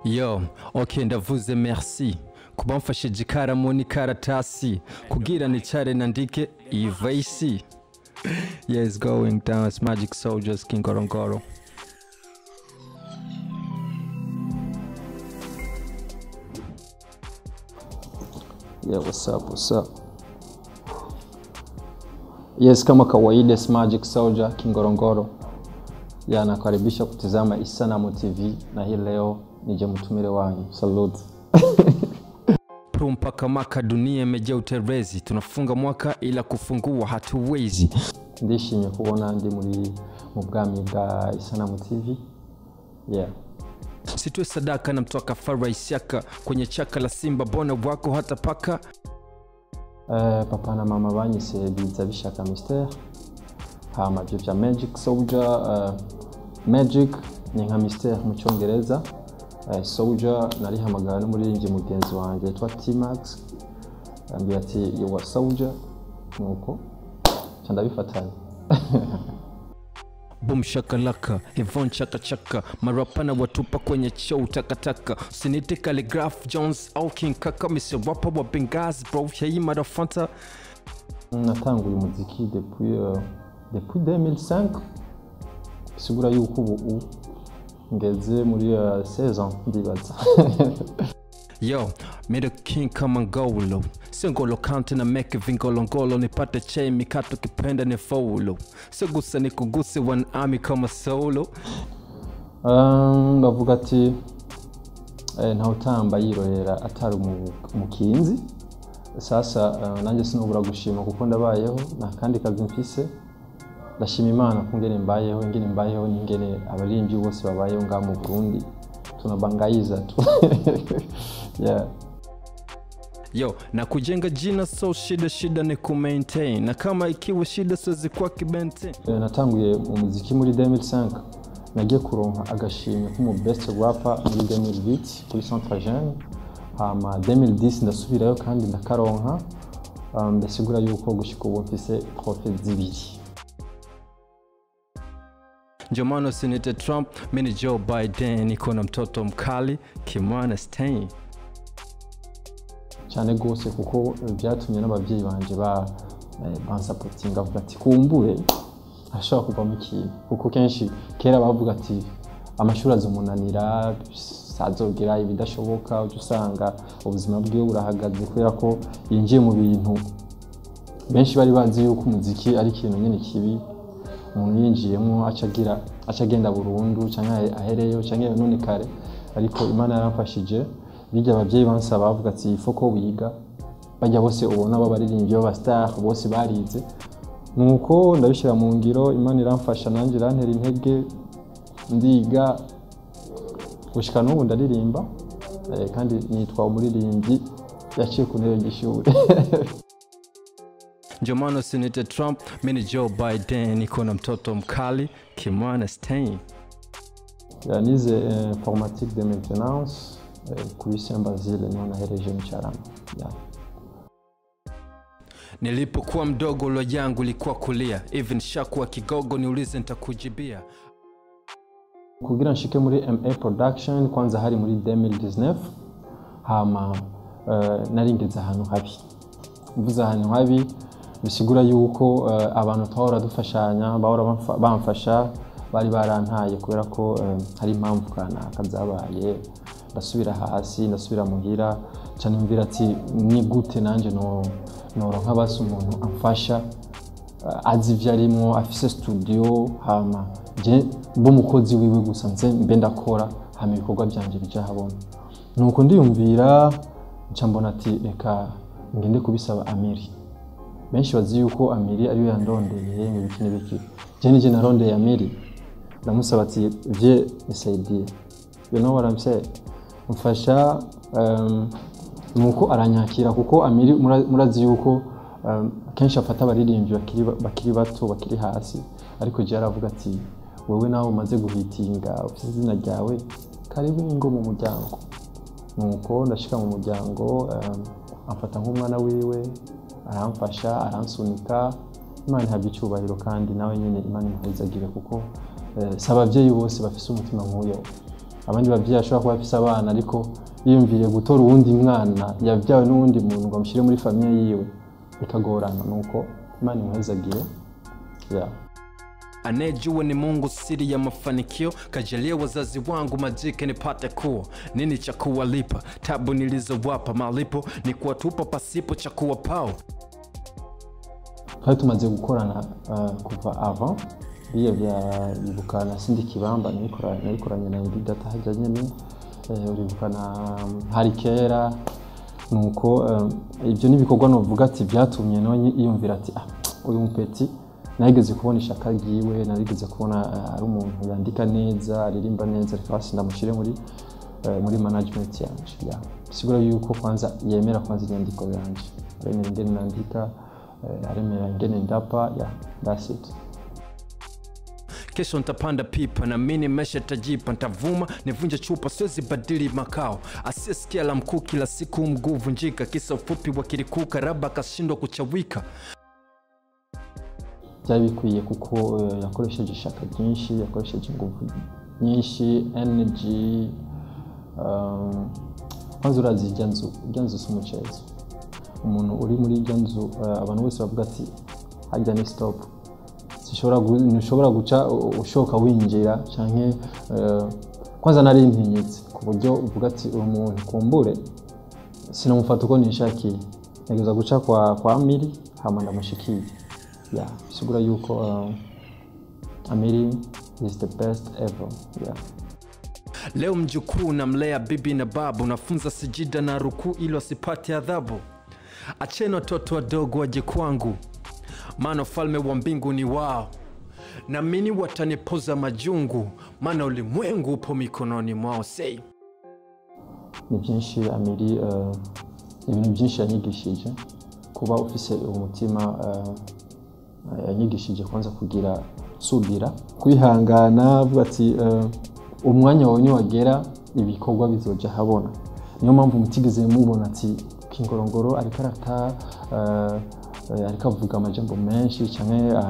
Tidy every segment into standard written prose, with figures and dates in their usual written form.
Yo, okay ndavuze merci kuba mfashije ikaramu n'ikaratasi kugira nicare nandike iyi voice. Yes, going down as Magic Soldiers King Gorongoro. Yeah, what's up? Yes, kama kawaida Magic Soldier King Gorongoro. Ya nakaribisha kutizama Isanamu TV na hii leo nije mtumire wanyu. Salute. Mpaka maka dunia imejaa uterezi, tunafunga mwaka ila kufungua hatuwezi. Ndishimye kubona ndi muri mu bwami bwa Isanamu TV. Yeah. Sitwe sadaka na mtoka Fara Isiaka kwenye chaka la Simba, bona wako hata paka. Papa na mama banyise biza bishaka Mystère. Hama byo bya Magic Soldier. Magic ni nka Mystère mu cyongereza. Soldier nari hamagara no muri nje mugenzi wanje yitwa T-Max. Ambia ati you are soldier. Nuko cyanda bifatanye. Boom shakalaka, Yvonne chaka chaka, marapana watupa kwenye show takataka. Sinite Calligraph Jones au King Kaka, Mr. Rapper wa Benghazi bro, hey motherfucker. Natanguye umuziki depuis 2005. Sigura yuko ubu ngeze muri 16 ans ndibaza. Yo, made a king kama ngolo. Singolo kante na meke vingolongolo nipate chai mikato kipenda ni follow. Segusa ni kuguse one army kama solo. Bavuga ati nta utamba yirorera atari umukinzi. Sasa nanjye sinubura gushima kuko ndabayeho na kandi kazi mfise. Ndashima Imana kungene mbayeho n'ingene abarimbi bose babayeho nga mu Burundi. Tunabangayiza tu. Yeah. Yo, na kujenga jina so shida ni kumaintain. Na kama ikiwa shida siwezi kwa kibente. Natanguye umuziki muri 2005. Nagiye kuronka agashimwe nk'umu best rapper muri 2008 kuri Centre Jeune. Hama 2010 ndasubirayo kandi ndakaronka. Ndasigura yuko gushika ubu mfise trophée zibiri. Njomano sinite Trump, mini Joe Biden, niko na mtoto mkali, Kimwana Stein. Cyane gose kuko byatumye n'abavyeyi banje bansapotinga avuga ati kumbure ashaka kuva mu kintu kuko kenshi kera bavuga ati amashuri azomunanira sazogera ibidashoboka usanga ubuzima bwiwe burahagaze kubera ko yinjiye mu bintu benshi bari bazi yuko umuziki ari ikintu nyene kibi. Umuntu yinjiyemo acagenda burundu cyangwa ahereyo cyangwa none kare, ariko Imana yaramfashije. Bijya abavyeyi bansaba bavuga ati ifoko wiga bajya bose ubona babaririmbyi baba star bose barize. Nuko ndabishira mu ngiro, Imana iramfasha nanjye irantera intege ndiga gushika n'ubu ndaririmba kandi nitwa umuririmbyi yaciye ku ntebe y'ishuri. Njomano sinite Trump, mini Joe Biden, niko na mtoto mkali, Kimwana Stein. Nize informatique de maintenance kuri Saint Basile niho nahereje mcharama. Nilipokuwa mdogo lo yangu likuwa kulia, even shakuwa kigogo niulize nitakujibia. Kugira nshike muri MA Production kwanza hari muri 2019. Hama naringeze ahantu habi. Mvuze ahantu habi bisigura yuko abantu twahora dufashanya bahora bamfasha bari barantaye kubera ko hari impamvu kanaka zabaye. Ndasubira hasi, ndasubira muhira cyane mvira ati ni gute nanje noronka basi umuntu amfasha azi vyarimo afise studio. Hama je mukozi wiwe gusa nze mbe ndakora hama ibikorwa byanje bija habona. Nuko ndiyumvira ncambona ati eka ngende kubisaba Amiri. Benshi bazi yuko Amiri ariyo yandondeye n'ibiki n'ibiki. Je nije narondeye Amiri. Ndamusaba ati vie nisaidie. You know what I'm saying? Mfasha nuko aranyakira kuko Amiri murazi yuko kenshi afata abaririmbyi bakiri bato bakiri hasi, ariko je aravuga ati wewe nawe umaze guhitinga ufite izina ryawe karibu ngo mu muryango. Nuko ndashika mu muryango amfata nk'umwana wiwe, aramfasha aransunika. Imana habye cyubahiro kandi nawe nyene Imana imuzagire kuko sabavyeyi bose bafise umutima nk'uyo. abandi bavyeyi ashobora kuba afise abana ariko yiyumviriye gutora uwundi mwana yavyawe n'uwundi muntu ngo amushyire muri famiye yiwe ikagorana, nuko Imana imuhezagiye. Anayejua ni Mungu, siri ya mafanikio, kajalia wazazi wangu majike nipate kuwa nini cha kuwalipa, tabu nilizowapa, malipo ni kuwatupa pasipo cha kuwapao. Twari tumaze gukorana kuva avant biye bya ibukana sindi kibamba nikoranye na Iri Data hajya nyene, uribukana hari kera, nuko ibyo nibikorwa novuga ati byatumye no yiyumvira ati uyu mupeti nageze kubona ishaka ryiwe, narigeze kubona ari umuntu yandika neza, aririmba neza, reka basi ndamushire muri management yanje. Sigura yuko kwanza yemera kwanza inyandiko yanje, aremera ingene nandika, aremera ingene ndapa, that's it. Kesho nitapanda pipa na mimi nimeshatajipa, nitavuma nivunje chupa, siwezi badili makao. Asisikia la mkuu kila siku mguu vunjika, kisa ufupi wa kirikuka, raba kashindwa kuchawika. Byari bikwiye kuko yakoresheje ishaka ryinshi, yakoresheje ingufu nyinshi, energy, kwanza urazi ijyanzu s'umucezo. Umuntu uri muri ijyanzu abantu bose bavuga ati hajya ni stop, ntushobora guca ushoka winjira canke kwanza nari ntinyitse ku buryo uvuga ati uyu muntu kumbure sinamufata uko nishakiye, nageza guca kwa Amiri hama ndamushikiye. Sigura yuko Amiri is the best ever. Leo mjukuu namlea bibi na babu, nafunza sijida na ruku ili asipate adhabu. Acheni watoto wadogo waje kwangu, maana ufalme wa mbingu ni wao. Na mimi watanipoza majungu, maana ulimwengu upo mikononi mwao. Say ni byinshi Amiri, ibintu byinshi yanyigishije, kuba ufise umutima yanyigishije kwanza kugira subira, kwihangana, avuga ati umwanya wawe wagera ibikorwa bizoja habona. Niyo mpamvu mutigeze mubona ati Kingorongoro ariko arata ariko avuga amajambo menshi cyane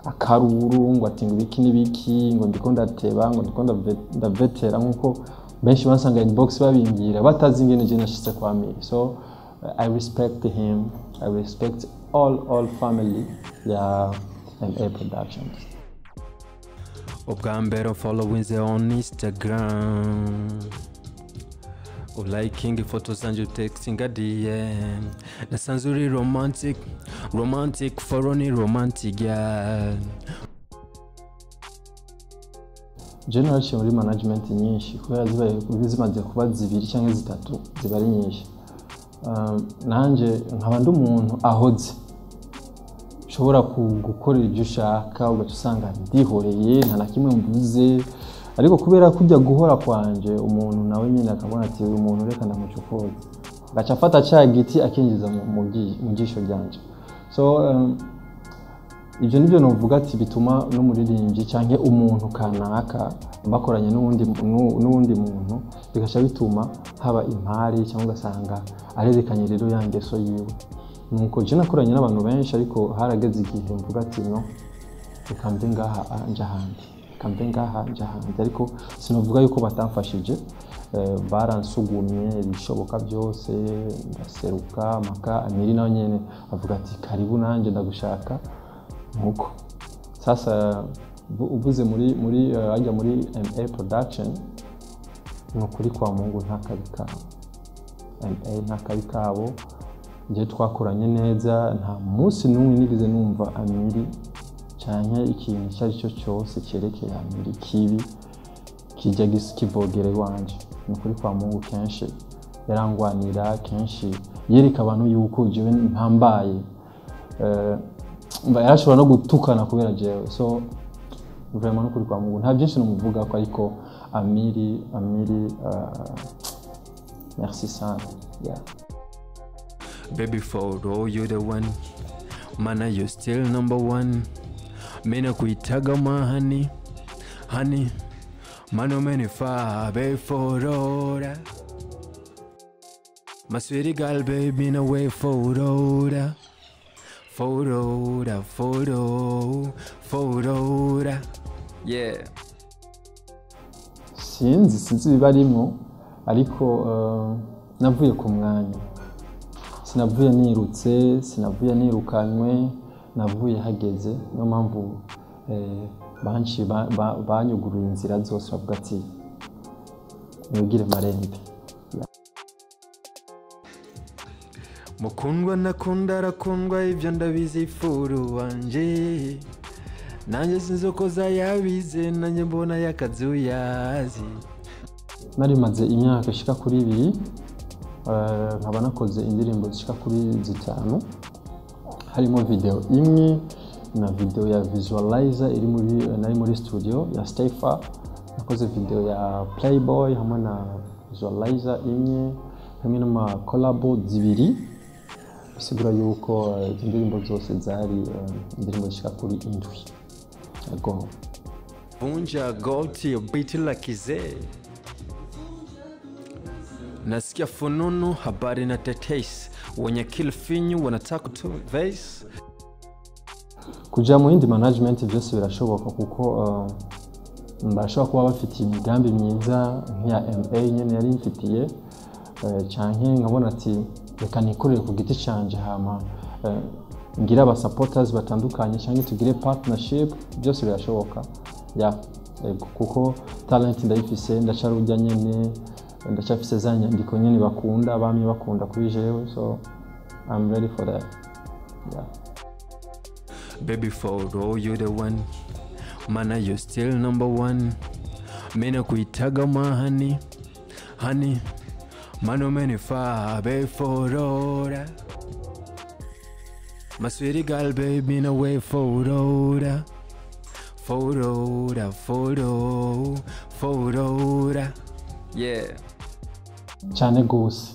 akaruru ngo ati ngibiki nibiki ngo ndiko ndateba ngo ndiko ndavetera, nkuko benshi basanga inbox babimbira batazi ingene je nashitse kwa Amiri. So I respect him, I respect all family ya MA Productions. Obgambero following ze on Instagram, liking photos and you texting a DM. Nasanzuri romantic for only romantic girl. Generation muri management nyinshi kubera zimaze kuba zibiri cyangwa zitatu zibari nyinshi. Nanje nkaba ndi umuntu ahoze, ushobora gukorera ibyo ushaka ugasanga ndihoreye nta nakimwe mvuze, ariko kubera kujya guhora kwanje umuntu nawe nyine akabona ati uyu muntu reka ndamucokoza, gacha afata cya giti akinjiza mu gisho ryanje. So ibyo nibyo novuga ati bituma no muririmbyi cyangwa umuntu kanaka bakoranye n'uwundi muntu bigasha bituma haba impari cyangwa ugasanga arerekanye rero yangeso yiwe. Nuko je nakoranye n'abantu benshi ariko harageze igihe mvuga ati no ukambe ngaha anje ahandi, ariko sinovuga yuko batamfashije, baransugumye ibishoboka byose, ndaseruka maka Amiri nawe nyene avuga ati karibu nanje ndagushaka. Nuko sasa uvuze muri ajya muri MA Production, nukuri kwa Mungu ntakabika MA ntakabikabo, je twakoranye neza, nta munsi n'umwe nigeze numva Amiri cyane ikintu cyari cyo cyose cyerekeye Amiri kibi kijya kivogere wanje. Nukuri kwa Mungu kenshi yarangwanira, kenshi yereka abantu yuko jewe ntambaye, yarashobora no gutukana kubera jewe. So vraiment nukuri kwa Mungu nta byinshi numuvuga ko, ariko Amiri merci sana. Baby photo, you the one, mana you still number one. Mina kuitaga ma honey, mano menifaa baby photo. My sweetie girl, baby, no way photo. Yeah. sinzi bibarimo ariko navuye ku mwanya, sinavuye nirutse, sinavuye nirukanywe, navuye hageze. Niyo mpamvu banshi banyuguruye inzira zose bavuga ati mwigire marembe. Mukundwa nakunda arakundwa ibyo ndabizi furu wanje, nanjye sinzokoza yabize nanjye mbona yakazuyazi. Nari maze imyaka ishika kuri 2 nkaba nakoze indirimbo zishika kuri 5, harimo video imwe na video ya visualizer iri nari muri studio ya Stayfar. Nakoze video ya Playboy hamwe na visualizer imwe hamwe n'ama collabo 2, bisigura yuko indirimbo zose zari indirimbo zishika kuri 7. Yego Vunja goti biti la kizee, nasikia fununu habari na tetesi, wenye kill finyu wanataka tu vase. Kuja mu yindi management byose birashoboka kuko mbashobora kuba bafitiye imigambi myiza nk'iya MA nyene yari mfitiye, canke nkabona ati reka nikorere ku giti canje hama ngira aba supporters batandukanye cyangwa tugire partnership, byose birashoboka. Kuko talent ndayifise, ndacarujya nyene, ndacafise za nyandiko nyene bakunda, bamye bakunda kuri jewe, so I'm ready for that. Baby for all you the one, mana you still number 1. Mina kuitaga mahani honey, mano menifaa baby for all. My sweetie girl, baby, no way photo. Yeah. Cyane gose.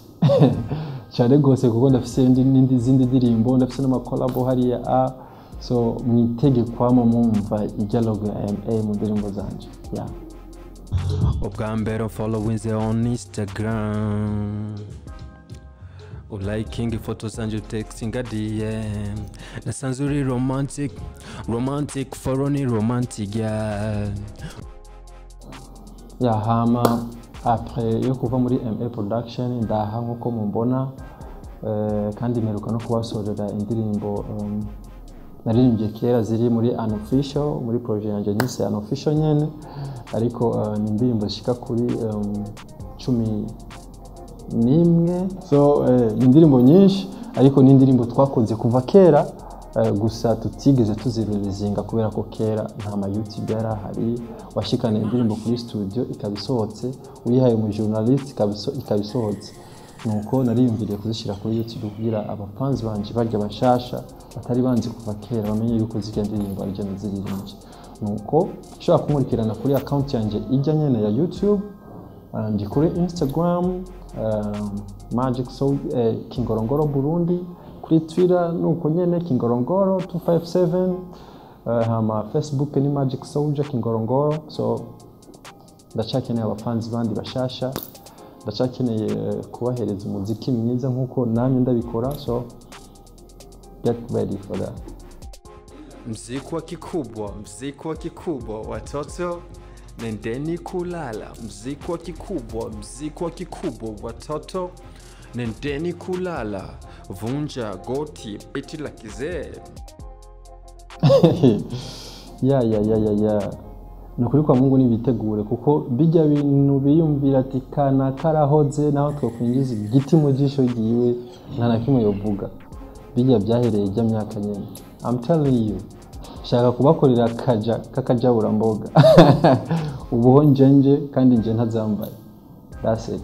Cyane gose kuko ndafise izindi ndirimbo, ndafise n'ama collabo hariya, so mwitegekwa mumva ijalogo ya MA mu ndirimbo zanje. Ubwambere following on Instagram, liking photos and texting a DM. Nasanzuri romantic for only romantic girl. Hama après yo kuva muri MA production ndaha nkuko mumbona, kandi meruka no kubasorera indirimbo naririmbye kera ziri muri unofficial, muri projet yanje nyise unofficial nyene, ariko ni indirimbo zishika kuri 11. So indirimbo nyinshi ariko ni indirimbo twakoze kuva kera, gusa tutigeze tuzireleasinga kubera ko kera nta ma YouTube yarahari, washikana indirimbo kuri studio ikabisohotse, uyihaye mu journalist ikabisohotse. Nuko nariyumviriye kuzishira kuri YouTube kugira abafans banje barya bashasha batari banzi kuva kera bamenye yuko zigenda indirimbo arije naziririmbye. Nuko ushobora kumurikirana kuri account yanje ijya nyene ya YouTube, ndi kuri Instagram Magic Soul Kingorongoro Burundi, kuri Twitter nuko nyene Kingorongoro 257, hama Facebook ni Magic Soldier Kingorongoro. So ndacakeneye abafans bandi bashasha, ndacakeneye kubahereza umuziki mwiza nkuko namye ndabikora, so get ready for that. Mziki wa kikubwa watoto nendeni kulala. Mziki wa kikubwa watoto nendeni kulala. Vunja goti biti la kizee. Nukuri kwa Mungu nibitegure kuko bijya bintu biyumvira ati kana karahoze naho twokwinjiza igiti mu jisho giwe nta nakimwe yovuga. Bijya byahereye ijya myaka nyene. I'm telling you, shaka kubakorera kakajabura mboga. Ubuho njenje kandi nje ntazambaye. That's it.